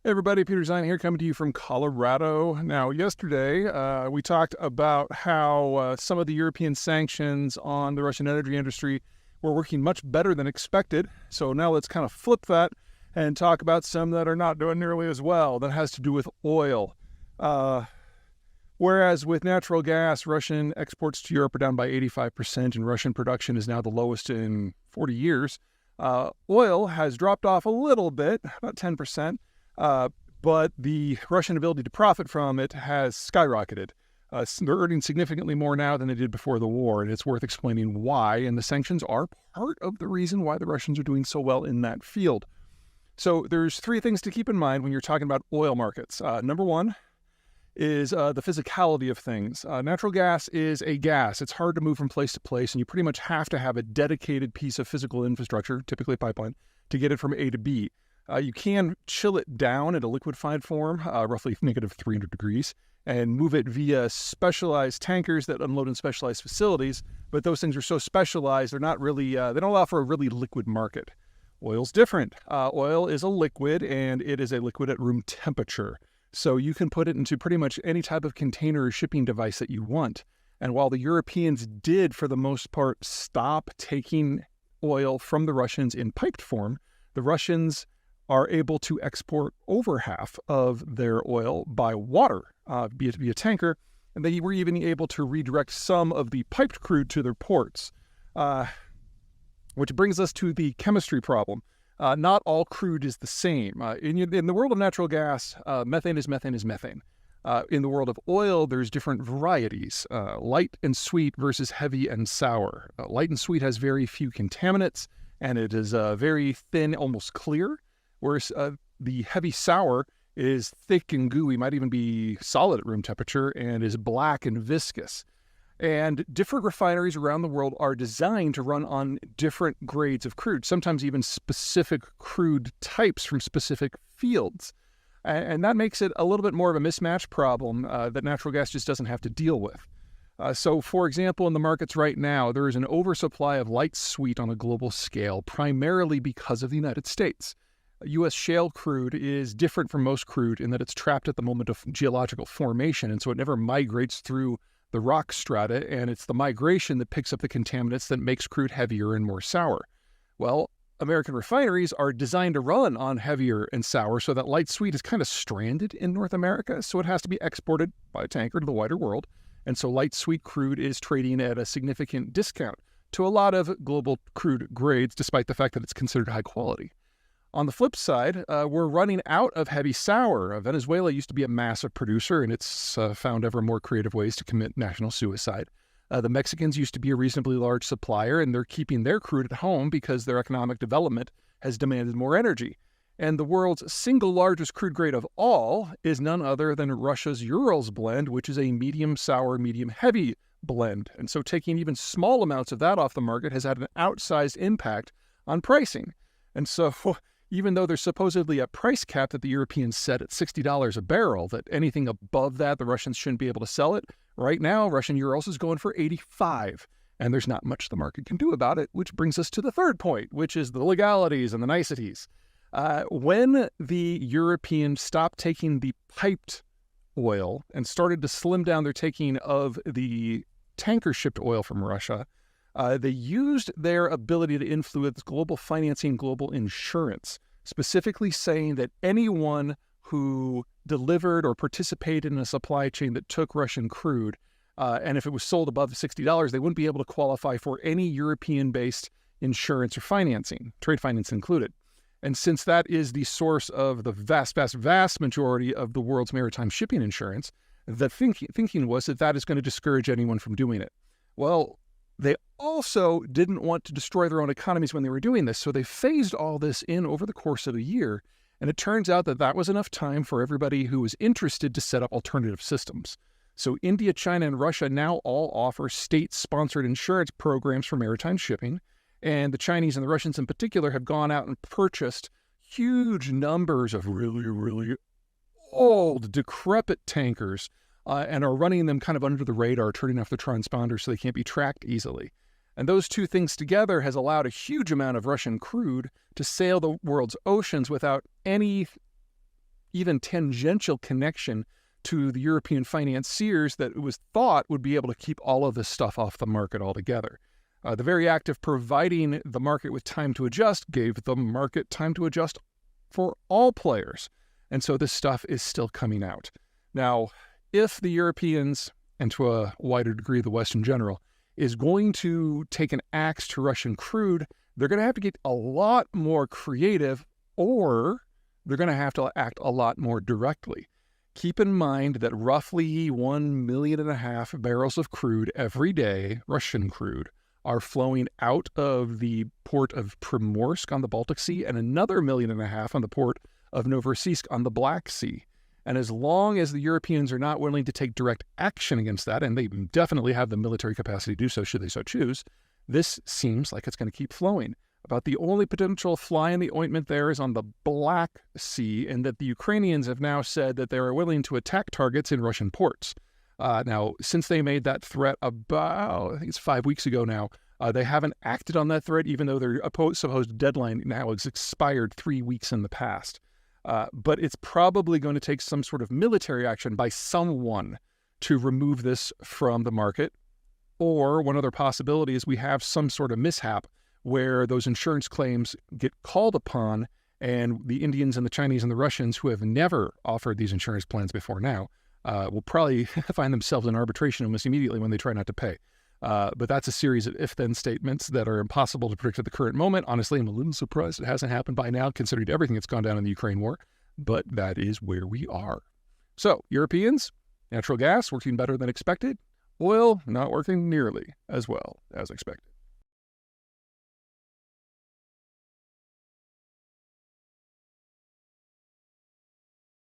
Hey everybody, Peter Zeihan here, coming to you from Colorado. Now, yesterday we talked about how some of the European sanctions on the Russian energy industry were working much better than expected. So now let's kind of flip that and talk about some that are not doing nearly as well. That has to do with oil. Whereas with natural gas, Russian exports to Europe are down by 85%, and Russian production is now the lowest in 40 years. Oil has dropped off a little bit, about 10%. But the Russian ability to profit from it has skyrocketed. They're earning significantly more now than they did before the war, and it's worth explaining why. And the sanctions are part of the reason why the Russians are doing so well in that field. So there's three things to keep in mind when you're talking about oil markets. Number one is the physicality of things. Natural gas is a gas. It's hard to move from place to place, and you pretty much have to have a dedicated piece of physical infrastructure, typically a pipeline, to get it from A to B. You can chill it down at a liquefied form, roughly negative 300 degrees, and move it via specialized tankers that unload in specialized facilities. But those things are so specialized, they're not really, they don't allow for a really liquid market. Oil's different. Oil is a liquid, and it is a liquid at room temperature. So you can put it into pretty much any type of container or shipping device that you want. And while the Europeans did, for the most part, stop taking oil from the Russians in piped form, the Russians are able to export over half of their oil by water, be it via tanker, and they were even able to redirect some of the piped crude to their ports, which brings us to the chemistry problem. Not all crude is the same. In the world of natural gas, methane is methane is methane. In the world of oil, there's different varieties, light and sweet versus heavy and sour. Light and sweet has very few contaminants, and it is very thin, almost clear. Whereas the heavy sour is thick and gooey, might even be solid at room temperature, and is black and viscous. And different refineries around the world are designed to run on different grades of crude, sometimes even specific crude types from specific fields. And that makes it a little bit more of a mismatch problem that natural gas just doesn't have to deal with. So, for example, in the markets right now, there is an oversupply of light sweet on a global scale, primarily because of the United States. U.S. shale crude is different from most crude in that it's trapped at the moment of geological formation, and so it never migrates through the rock strata, and it's the migration that picks up the contaminants that makes crude heavier and more sour. Well, American refineries are designed to run on heavier and sour, so that light sweet is kind of stranded in North America, so it has to be exported by tanker to the wider world, and so light sweet crude is trading at a significant discount to a lot of global crude grades, despite the fact that it's considered high quality. On the flip side, we're running out of heavy sour. Venezuela used to be a massive producer, and it's found ever more creative ways to commit national suicide. The Mexicans used to be a reasonably large supplier, and they're keeping their crude at home because their economic development has demanded more energy. And the world's single largest crude grade of all is none other than Russia's Urals blend, which is a medium sour, medium heavy blend. And so taking even small amounts of that off the market has had an outsized impact on pricing. And so even though there's supposedly a price cap that the Europeans set at $60 a barrel, that anything above that, the Russians shouldn't be able to sell it. Right now, Russian Urals is going for $85, and there's not much the market can do about it, which brings us to the third point, which is the legalities and the niceties. When the Europeans stopped taking the piped oil and started to slim down their taking of the tanker-shipped oil from Russia, they used their ability to influence global financing, global insurance, specifically saying that anyone who delivered or participated in a supply chain that took Russian crude, and if it was sold above $60, they wouldn't be able to qualify for any European-based insurance or financing, trade finance included. And since that is the source of the vast majority of the world's maritime shipping insurance, the thinking was that that is going to discourage anyone from doing it. Well, they also didn't want to destroy their own economies when they were doing this, so they phased all this in over the course of a year, and it turns out that that was enough time for everybody who was interested to set up alternative systems. So India, China, and Russia now all offer state-sponsored insurance programs for maritime shipping, and the Chinese and the Russians in particular have gone out and purchased huge numbers of really old, decrepit tankers and are running them kind of under the radar, turning off the transponders so they can't be tracked easily. And those two things together has allowed a huge amount of Russian crude to sail the world's oceans without any even tangential connection to the European financiers that it was thought would be able to keep all of this stuff off the market altogether. The very act of providing the market with time to adjust gave the market time to adjust for all players. And so this stuff is still coming out. Now, if the Europeans, and to a wider degree the West in general, is going to take an axe to Russian crude, they're going to have to get a lot more creative, or they're going to have to act a lot more directly. Keep in mind that roughly 1.5 million barrels of crude every day, Russian crude, are flowing out of the port of Primorsk on the Baltic Sea and another 1.5 million on the port of Novorossiysk on the Black Sea. And as long as the Europeans are not willing to take direct action against that, and they definitely have the military capacity to do so should they so choose, this seems like it's going to keep flowing. About the only potential fly in the ointment there is on the Black Sea, and that the Ukrainians have now said that they are willing to attack targets in Russian ports. Now, since they made that threat about, I think it's 5 weeks ago now, they haven't acted on that threat, even though their supposed deadline now has expired 3 weeks in the past. But it's probably going to take some sort of military action by someone to remove this from the market. Or one other possibility is we have some sort of mishap where those insurance claims get called upon, and the Indians and the Chinese and the Russians, who have never offered these insurance plans before now, will probably find themselves in arbitration almost immediately when they try not to pay. But that's a series of if-then statements that are impossible to predict at the current moment. Honestly, I'm a little surprised it hasn't happened by now, considering everything that's gone down in the Ukraine war. But that is where we are. So, Europeans, natural gas working better than expected. Oil not working nearly as well as expected.